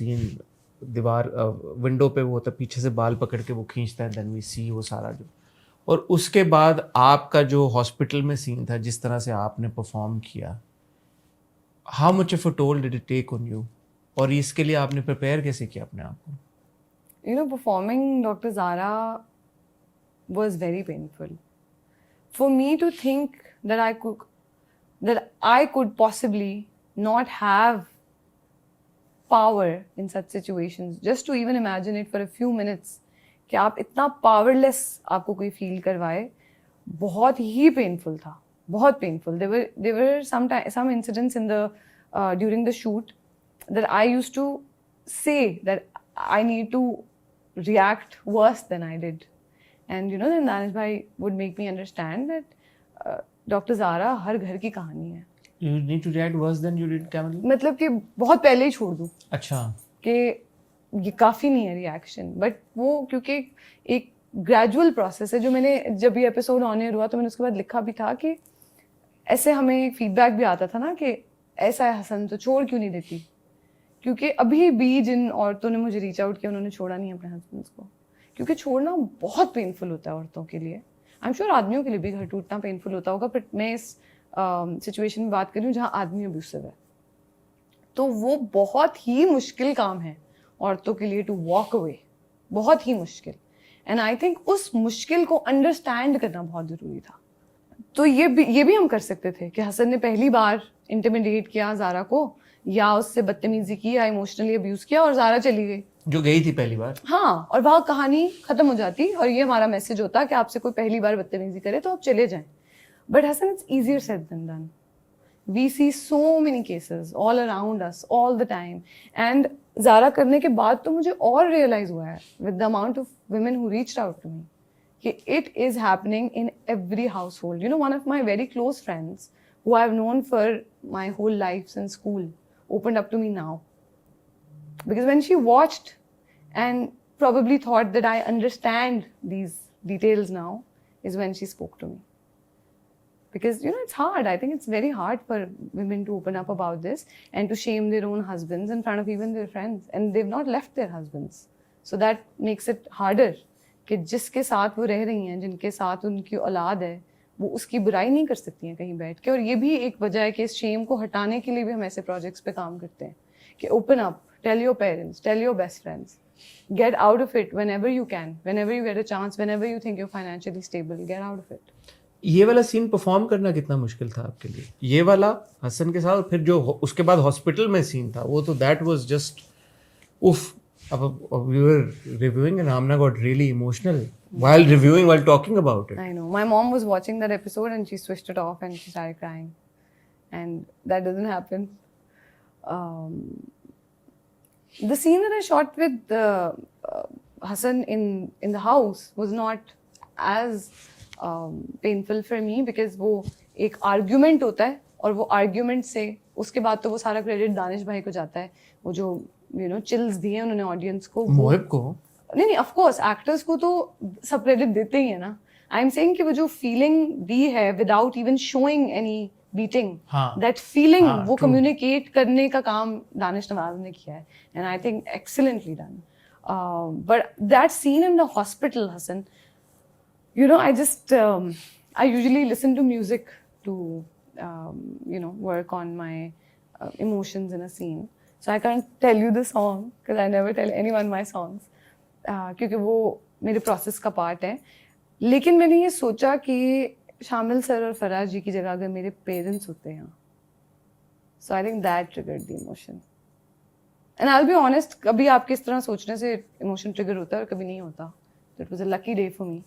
Scene दीवार window पे वो होता है, पीछे से बाल पकड़ के वो खींचता है, देन वी सी वो सारा जो। और उसके बाद आपका जो हॉस्पिटल में सीन था, जिस तरह से आपने परफॉर्म किया, how much of a toll did it take on you, और इसके लिए आपने प्रिपेयर कैसे किया अपने आप को? Performing Dr. Zara was very painful. For me to think that I could possibly not have power in such situations, just to even imagine it for a few minutes, कि आप इतना powerless आपको कोई feel करवाए, बहुत ही painful था, बहुत painful. There were some incidents in the during the shoot that I used to say that I need to react worse than I did. And then Danish bhai would make me understand that Dr. Zara हर घर की कहानी है. You need to react worse than you did, क्या मतलब? मतलब कि बहुत पहले ही छोड़ दूँ अच्छा, कि ये काफ़ी नहीं है रिएक्शन, बट वो क्योंकि एक ग्रेजुअल प्रोसेस है. जो मैंने जब ये एपिसोड ऑन एयर हुआ तो मैंने उसके बाद लिखा भी था कि ऐसे हमें फीडबैक भी आता था ना कि ऐसा है हसन तो छोड़ क्यों नहीं देती, क्योंकि अभी भी जिन औरतों ने मुझे रीच आउट किया उन्होंने छोड़ा नहीं अपने हस्बैंड्स को, क्योंकि छोड़ना बहुत पेनफुल होता है औरतों के लिए. आई एम श्योर आदमियों के लिए भी घर टूटना पेनफुल होता होगा, बट मैं इस सिचुएशन में बात कर रही हूँ जहाँ आदमी अब्यूसिव है. तो वो बहुत ही मुश्किल काम है औरतों के लिए टू वॉक अवे, बहुत ही मुश्किल. एंड आई थिंक उस मुश्किल को अंडरस्टैंड करना बहुत ज़रूरी था. तो ये भी हम कर सकते थे कि हसन ने पहली बार इंटिमिडेट किया ज़ारा को, या उससे बदतमीजी की, या इमोशनली अब्यूज किया और ज़ारा चली गई, जो गई थी पहली बार. हाँ, और वहाँ कहानी खत्म हो जाती और ये हमारा मैसेज होता कि आपसे कोई पहली बार बदतमीजी करे तो आप चले जाएं. But Hasan, it's easier said than done. We see so many cases all around us all the time. And Zara करने के बाद तो मुझे और रियलाइज हुआ है with the amount of women who reached out to me कि it is happening in every household. One of my very close friends who I've known for my whole life since school opened up to me now. Because when she watched and probably thought that I understand these details now is when she spoke to me. Because, it's hard. I think it's very hard for women to open up about this and to shame their own husbands in front of even their friends. And they've not left their husbands. So that makes it harder. कि जिसके साथ वो रह रही हैं, जिनके साथ उनकी औलाद है, वो उसकी बुराई नहीं कर सकती हैं कहीं बैठ के. और ये भी एक वजह है कि इस शेम को हटाने के लिए भी हम ऐसे प्रोजेक्ट्स पे काम करते हैं कि open up, tell your parents, tell your best friends, get out of it whenever you can, whenever you get a chance, whenever you think you're financially stable, get out of it. ये वाला scene perform करना कितना मुश्किल था आपके लिए, ये वाला हसन के साथ? फिर जो उसके बाद हॉस्पिटल में सीन था वो तो दैट वाज जस्ट उफ. We were reviewing and Amna got really emotional while talking about it. I know. My mom was watching that episode and she switched it off and she started crying. And that doesn't happen. The scene that I shot with Hassan in the house was not as painful for me because वो एक argument होता है और वो argument से उसके बाद तो वो सारा credit दानिश भाई को जाता है. वो जो चिल्स दिए उन्होंने ऑडियंस को, मोहिब को नहीं ऑफ कोर्स एक्टर्स को तो सब क्रेडिट देते ही है ना. आई एम सेइंग कि वो जो फीलिंग दी है without even showing any beating, that feeling वो कम्युनिकेट करने का काम दानिश नवाज ने किया है. And I think excellently done. But that scene in the hospital, Hasan, I usually listen to music to work on my emotions in a scene. So I can't tell you the song because I never tell anyone my songs क्योंकि वो मेरे process का part है. लेकिन मैंने ये सोचा कि शामिल सर और फराज जी की जगह अगर मेरे पेरेंट्स होते हैं, so I think that triggered the emotion. And I will be honest, कभी आपके इस तरह सोचने से इमोशन ट्रिगर होता है और कभी नहीं होता. So it was a lucky day for me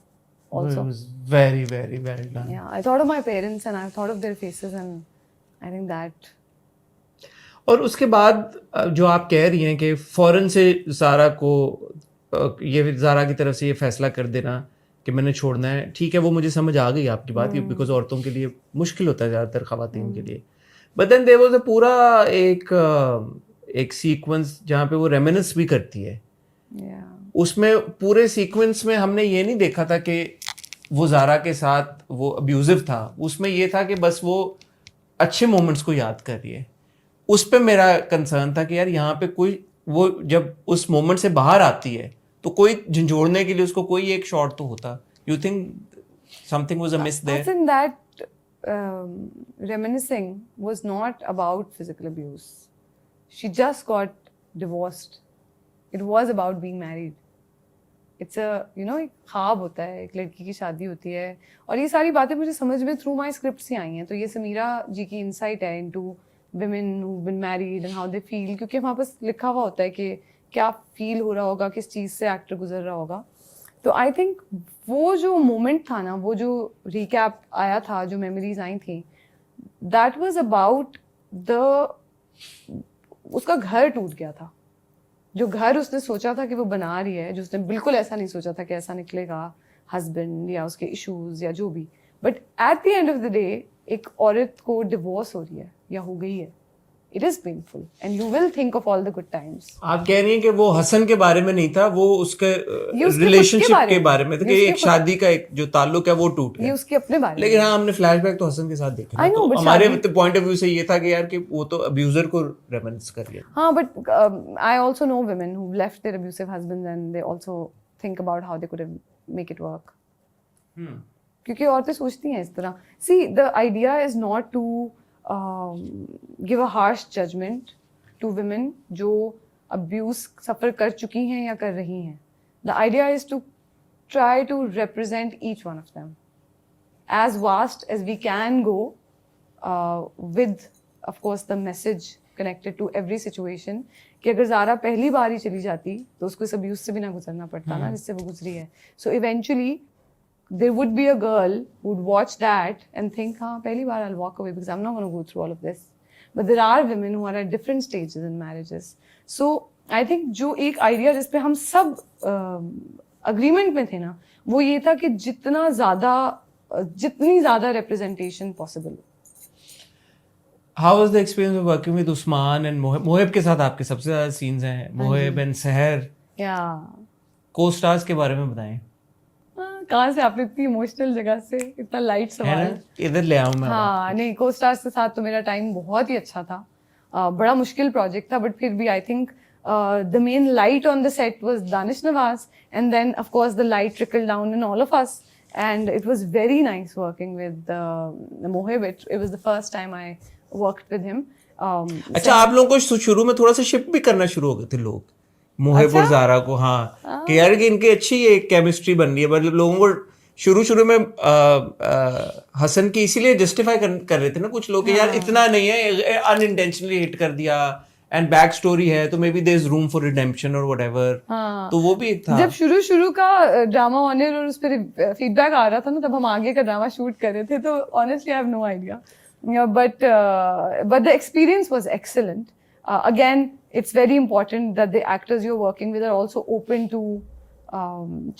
also. It was very very well done. Yeah, I thought of my parents and I thought of their faces and I think that. और उसके बाद जो आप कह रही हैं कि फ़ौरन से ज़ारा को ये ज़ारा की तरफ से ये फैसला कर देना कि मैंने छोड़ना है, ठीक है, वो मुझे समझ आ गई आपकी बात, बिकॉज औरतों के लिए मुश्किल होता है ज़्यादातर ख़वातीन के लिए. But then there was a पूरा एक सीक्वेंस जहाँ पे वो रेमिनिस भी करती है. उसमें पूरे सीक्वेंस में हमने ये नहीं देखा था कि वो ज़ारा के साथ वो अब्यूजिव था. उसमें ये था कि बस वो अच्छे मोमेंट्स को याद कर रही है. उस पे मेरा कंसर्न था कि यार यहाँ पे कोई वो जब उस मोमेंट से बाहर आती है तो कोई झंझोड़ने के लिए उसको कोई एक शॉट तो होता. You think something was amiss I there? think that reminiscing was not about physical abuse. She just got divorced. It was about being married. It's a, एक ख्वाब होता है, एक लड़की की शादी होती है, और ये सारी बातें मुझे समझ में थ्रू माई स्क्रिप्ट ही आई हैं. तो ये समीरा जी की इंसाइट है into women who've been married and how they feel, क्योंकि वहाँ पर लिखा हुआ होता है कि क्या फील हो रहा होगा, किस चीज़ से एक्टर गुजर रहा होगा. तो आई थिंक वो जो मोमेंट था ना, वो जो रिकैप आया था, जो मेमोरीज आई थी, दैट वाज अबाउट उसका घर टूट गया था. जो घर उसने सोचा था कि वो बना रही है, जो उसने बिल्कुल ऐसा नहीं सोचा था कि ऐसा निकलेगा, हस्बैंड या उसके इश्यूज या जो भी, but at the end of the day एक औरत को डिवोर्स हो रही है या हो गई है. It is painful and you will think of all the good times. आप कह रही हैं कि वो हसन के बारे में नहीं था, वो उसके ये उसके रिलेशनशिप खुद के के बारे में था, ये कि उसके एक शादी का एक जो ताल्लुक है वो टूट ये गया. उसके अपने बारे में. लेकिन हाँ, हमने फ्लैशबैक तो हसन के साथ देखा. I know, तो but हमारे शादी- पॉइंट ऑफ व्यू से ये था कि यार कि वो तो अब्यूजर को रेफरेंस कर लिया. हाँ, but I also know women who left their abusive husbands and they also think about how they could have make it work. क्योंकि औरतें सोचती हैं इस तरह. See, the idea is not to give a harsh judgment to women जो abuse suffer कर चुकी हैं या कर रही हैं. The idea is to try to represent each one of them as vast as we can go, with of course the message connected to every situation, कि अगर ज़ारा पहली बार ही चली जाती तो उसको इस अब्यूज से भी ना गुजरना पड़ता ना जिससे वो गुजरी है. So eventually there would be a girl who would watch that and think, हाँ पहली बार I'll walk away because I'm not going to go through all of this. But there are women who are at different stages in marriages. So I think जो एक idea जिस पे हम सब agreement में थे ना, वो ये था कि जितनी ज़्यादा representation possible. How was the experience of working with Usman and Mohib? Mohib के साथ आपके सबसे ज्यादा सीन्स हैं. Mohib and Seher. Yeah. को-स्टार्स के बारे में बताएं. कहाँ से आपने इतनी इमोशनल जगह से इतना लाइट है सवाल. ना, इधर ले आऊं मैं. हाँ नहीं, को स्टार्स के साथ तो मेरा टाइम बहुत ही अच्छा था. बड़ा मुश्किल प्रोजेक्ट था, बट फिर भी I think the main light on the set was Danish Nawaz, and then of course the light trickle down in all of us, and it was very nice working with Mohib. It was the first time I worked with him. अच्छा, आप लोगों को शुरू में थोड़ा सा ship भी करना शुरू हो गए थे लोग, मोहिब और ज़ारा को. हाँ, कि यार कि इनकी अच्छी एक केमिस्ट्री बन रही है. बट लोगों को शुरू में हसन की इसीलिए जस्टिफाई कर रहे थे ना कुछ लोग कि यार इतना नहीं है, अनइंटेंशनली हिट कर दिया एंड बैक स्टोरी है तो may be there is room for redemption और व्हाटएवर. तो वो भी एक था. जब शुरू का ड्रामा ऑनर और उस पर फीडबैक आ रहा था ना, तब हम आगे का ड्रामा शूट कर रहे थे. तो honestly I have no idea, but the experience was excellent. Again, it's very important that the actors you're working with are also open to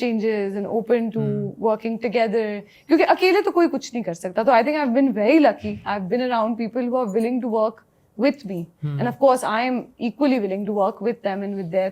changes and open to working together. क्योंकि अकेले तो कोई कुछ नहीं कर सकता. तो I think I've been very lucky. I've been around people who are willing to work with me, and of course I am equally willing to work with them and with their